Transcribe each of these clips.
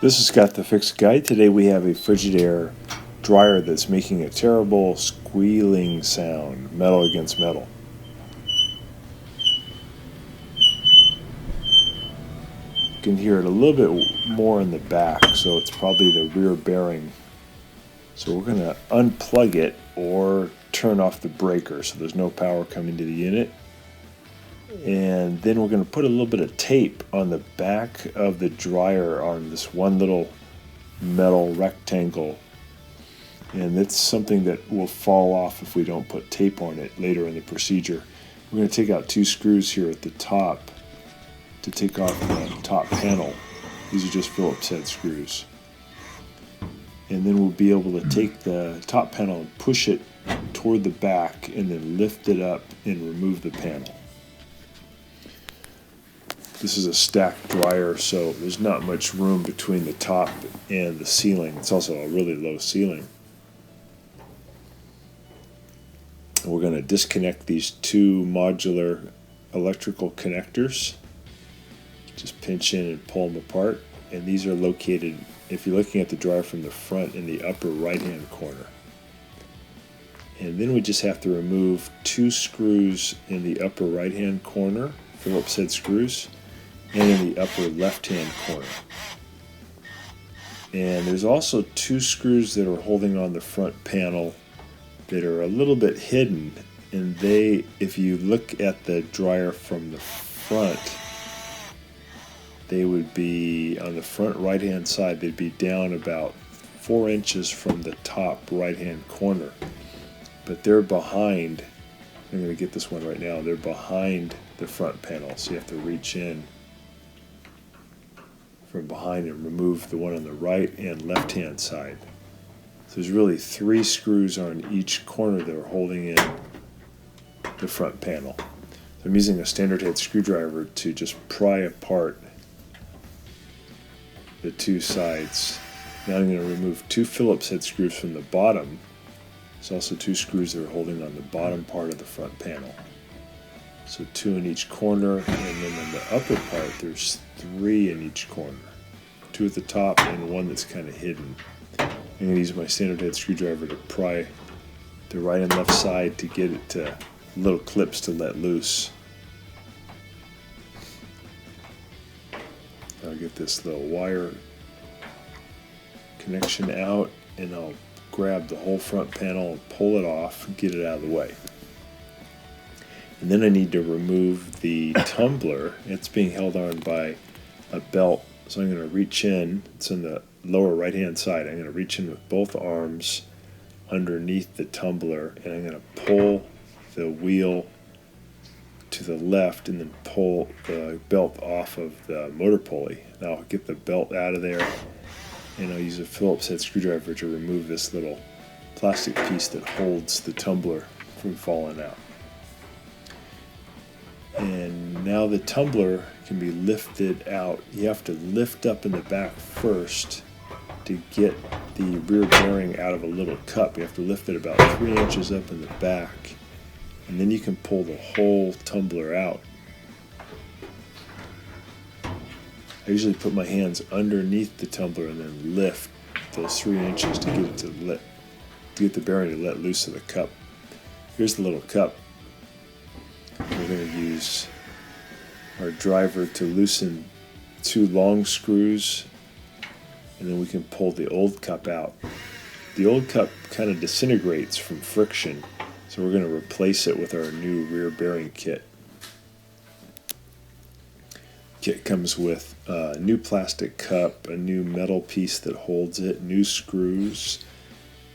This is Scott the Fix Guy. Today we have a Fridgidaire dryer that's making a terrible squealing sound, metal against metal. You can hear it a little bit more in the back, so it's probably the rear bearing. So we're going to unplug it or turn off the breaker so there's no power coming to the unit. And then we're going to put a little bit of tape on the back of the dryer on this one little metal rectangle. And it's something that will fall off if we don't put tape on it later in the procedure. We're going to take out two screws here at the top to take off the top panel. These are just Phillips head screws. And then we'll be able to take the top panel and push it toward the back and then lift it up and remove the panel. This is a stacked dryer, so there's not much room between the top and the ceiling. It's also a really low ceiling. And we're going to disconnect these two modular electrical connectors. Just pinch in and pull them apart. And these are located, if you're looking at the dryer from the front, in the upper right-hand corner. And then we just have to remove two screws in the upper right-hand corner, Phillips head screws, and in the upper left-hand corner. And there's also two screws that are holding on the front panel that are a little bit hidden, and they, if you look at the dryer from the front, they would be on the front right-hand side. They'd be down about 4 inches from the top right-hand corner, but they're behind. I'm going to get this one right now. They're behind the front panel, so you have to reach in from behind and remove the one on the right and left hand side. So there's really 3 screws on each corner that are holding in the front panel. So I'm using a standard head screwdriver to just pry apart the two sides. Now I'm going to remove 2 Phillips head screws from the bottom. There's also 2 screws that are holding on the bottom part of the front panel. So 2 in each corner, and then on the upper part there's 3 in each corner. 2 at the top and 1 that's kind of hidden. I'm going to use my standard head screwdriver to pry the right and left side to get it to little clips to let loose. I'll get this little wire connection out, and I'll grab the whole front panel and pull it off and get it out of the way. And then I need to remove the tumbler. It's being held on by a belt, so I'm going to reach in. It's in the lower right hand side. I'm going to reach in with both arms underneath the tumbler, and I'm going to pull the wheel to the left and then pull the belt off of the motor pulley. Now I'll get the belt out of there, and I'll use a Phillips head screwdriver to remove this little plastic piece that holds the tumbler from falling out. And now the tumbler can be lifted out. You have to lift up in the back first to get the rear bearing out of a little cup. You have to lift it about 3 inches up in the back, and then you can pull the whole tumbler out. I usually put my hands underneath the tumbler and then lift those 3 inches to get it to get the bearing to let loose of the cup. Here's the little cup. We're going to use our driver to loosen 2 long screws, and then we can pull the old cup out. The old cup kind of disintegrates from friction, so we're going to replace it with our new rear bearing kit. Kit comes with a new plastic cup, a new metal piece that holds it, new screws,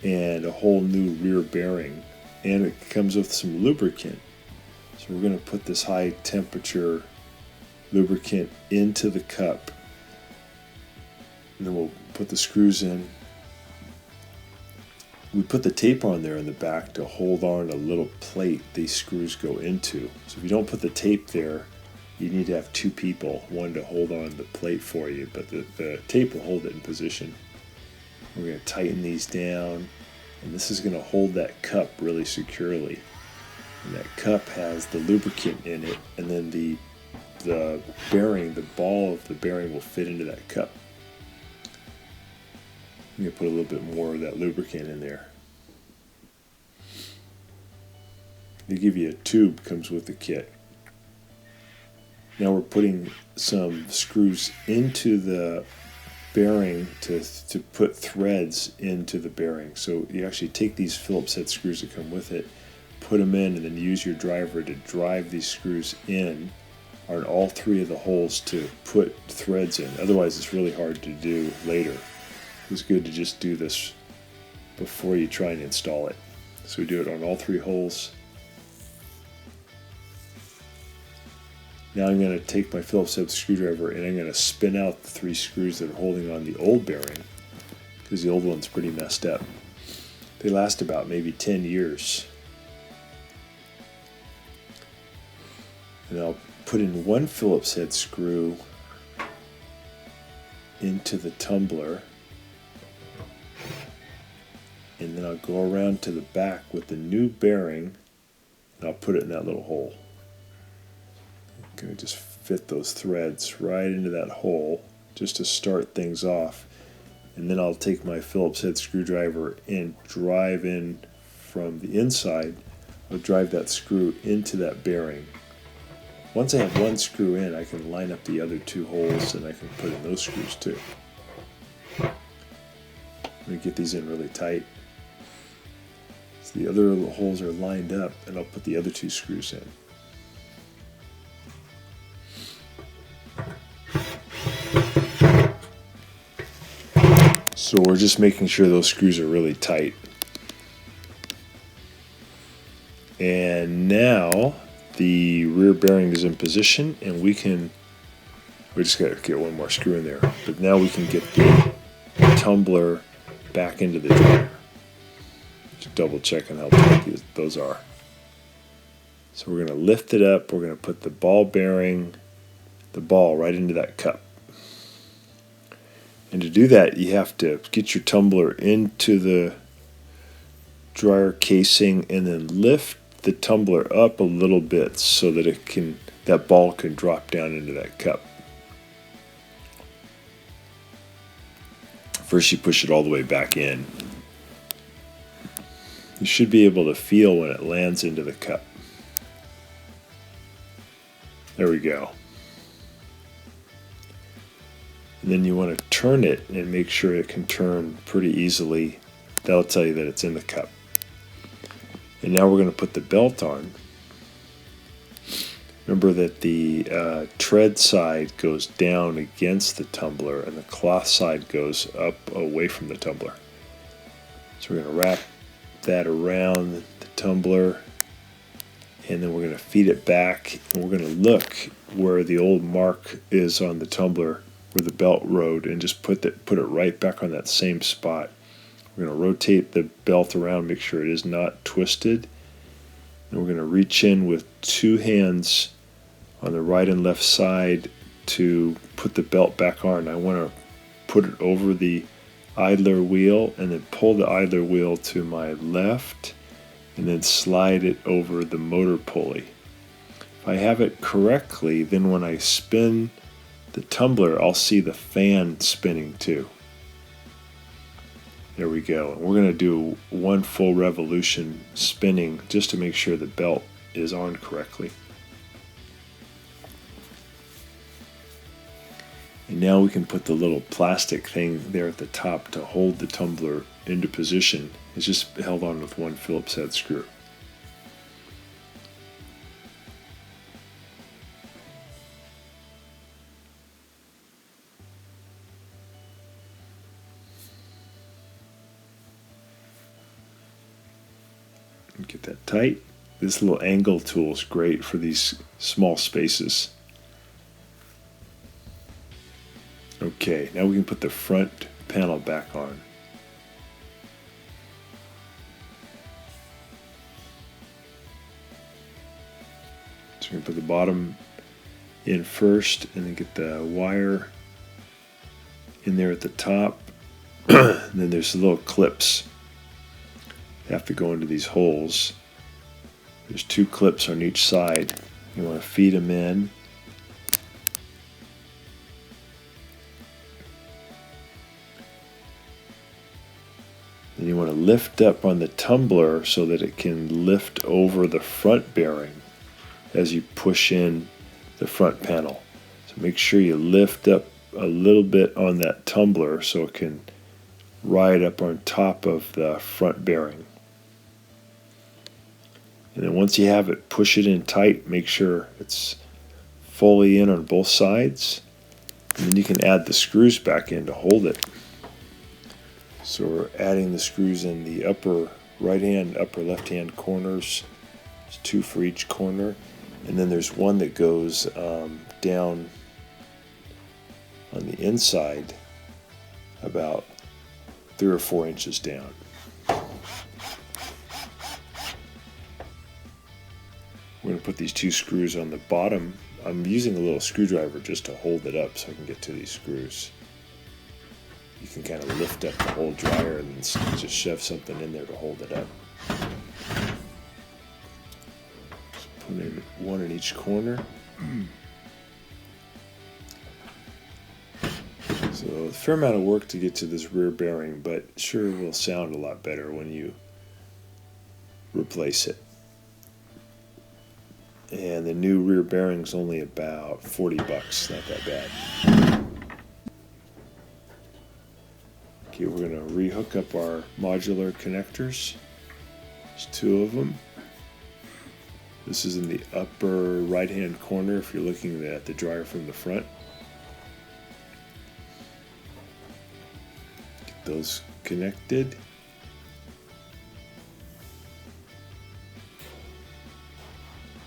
and a whole new rear bearing. And it comes with some lubricant. So we're going to put this high temperature lubricant into the cup, and then we'll put the screws in. We put the tape on there in the back to hold on a little plate these screws go into. So if you don't put the tape there, you need to have 2 people, one to hold on the plate for you, but the tape will hold it in position. We're going to tighten these down, and this is going to hold that cup really securely. And that cup has the lubricant in it, and then the bearing, the ball of the bearing will fit into that cup. I'm going to put a little bit more of that lubricant in there. They give you a tube, comes with the kit. Now we're putting some screws into the bearing to put threads into the bearing. So you actually take these Phillips head screws that come with it, put them in, and then use your driver to drive these screws in on all three of the holes to put threads in. Otherwise it's really hard to do later. It's good to just do this before you try and install it. So we do it on all three holes. Now I'm going to take my Phillips head screwdriver and I'm going to spin out the three screws that are holding on the old bearing, because the old one's pretty messed up. They last about maybe 10 years. And I'll put in one Phillips head screw into the tumbler, and then I'll go around to the back with the new bearing and I'll put it in that little hole. I'm going to just fit those threads right into that hole just to start things off, and then I'll take my Phillips head screwdriver and drive in from the inside. I'll drive that screw into that bearing. Once I have one screw in, I can line up the other two holes and I can put in those screws too. I'm going to get these in really tight. So the other holes are lined up, and I'll put the other two screws in. So we're just making sure those screws are really tight. And now the rear bearing is in position, and we just got to get one more screw in there. But now we can get the tumbler back into the dryer. Just double checking how tight those are. So we're going to lift it up. We're going to put the ball bearing, the ball right into that cup. And to do that, you have to get your tumbler into the dryer casing and then lift the tumbler up a little bit so that that ball can drop down into that cup. First you push it all the way back in. You should be able to feel when it lands into the cup. There we go. And then you want to turn it and make sure it can turn pretty easily. That'll tell you that it's in the cup. And now we're going to put the belt on. Remember that the tread side goes down against the tumbler and the cloth side goes up away from the tumbler. So we're going to wrap that around the tumbler, and then we're going to feed it back, and we're going to look where the old mark is on the tumbler, where the belt rode, and just put it right back on that same spot. We're going to rotate the belt around, make sure it is not twisted, and we're going to reach in with two hands on the right and left side to put the belt back on. I want to put it over the idler wheel and then pull the idler wheel to my left and then slide it over the motor pulley. If I have it correctly, then when I spin the tumbler, I'll see the fan spinning too. There we go. And we're going to do one full revolution spinning just to make sure the belt is on correctly. And now we can put the little plastic thing there at the top to hold the tumbler into position. It's just held on with one Phillips head screw. Get that tight. This little angle tool is great for these small spaces. Okay, now we can put the front panel back on. So we're going to put the bottom in first and then get the wire in there at the top. And then there's the little clips that have to go into these holes. There's two clips on each side. You want to feed them in. And you want to lift up on the tumbler so that it can lift over the front bearing as you push in the front panel. So make sure you lift up a little bit on that tumbler so it can ride up on top of the front bearing. And then once you have it, push it in tight. Make sure it's fully in on both sides. And then you can add the screws back in to hold it. So we're adding the screws in the upper right hand, upper left hand corners. There's 2 for each corner. And then there's one that goes down on the inside about 3 or 4 inches down. We're going to put these 2 screws on the bottom. I'm using a little screwdriver just to hold it up so I can get to these screws. You can kind of lift up the whole dryer and then just shove something in there to hold it up. Put in 1 in each corner. So a fair amount of work to get to this rear bearing, but sure will sound a lot better when you replace it. And the new rear bearing's only about $40, not that bad. Okay, we're going to rehook up our modular connectors. There's 2 of them. This is in the upper right hand corner if you're looking at the dryer from the front. Get those connected.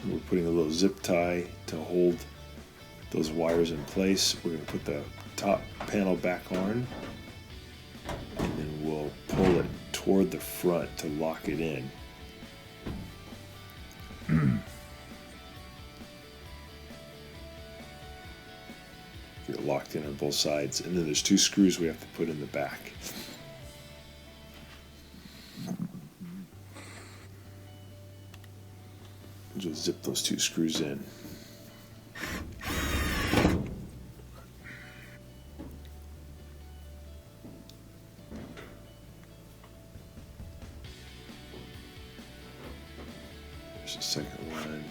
We're putting a little zip tie to hold those wires in place. We're going to put the top panel back on, and then we'll pull it toward the front to lock it in. Get it locked in on both sides, and then there's 2 screws we have to put in the back. Just zip those 2 screws in. There's the second one.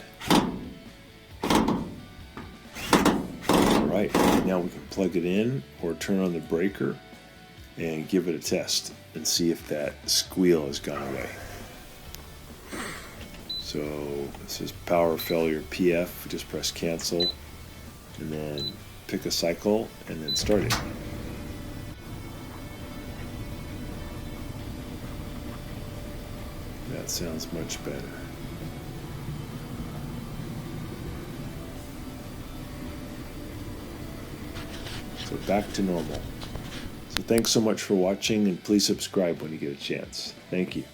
Alright, now we can plug it in or turn on the breaker and give it a test and see if that squeal has gone away. So this is power failure PF, just press cancel and then pick a cycle and then start it. That sounds much better. So back to normal. So thanks so much for watching, and please subscribe when you get a chance. Thank you.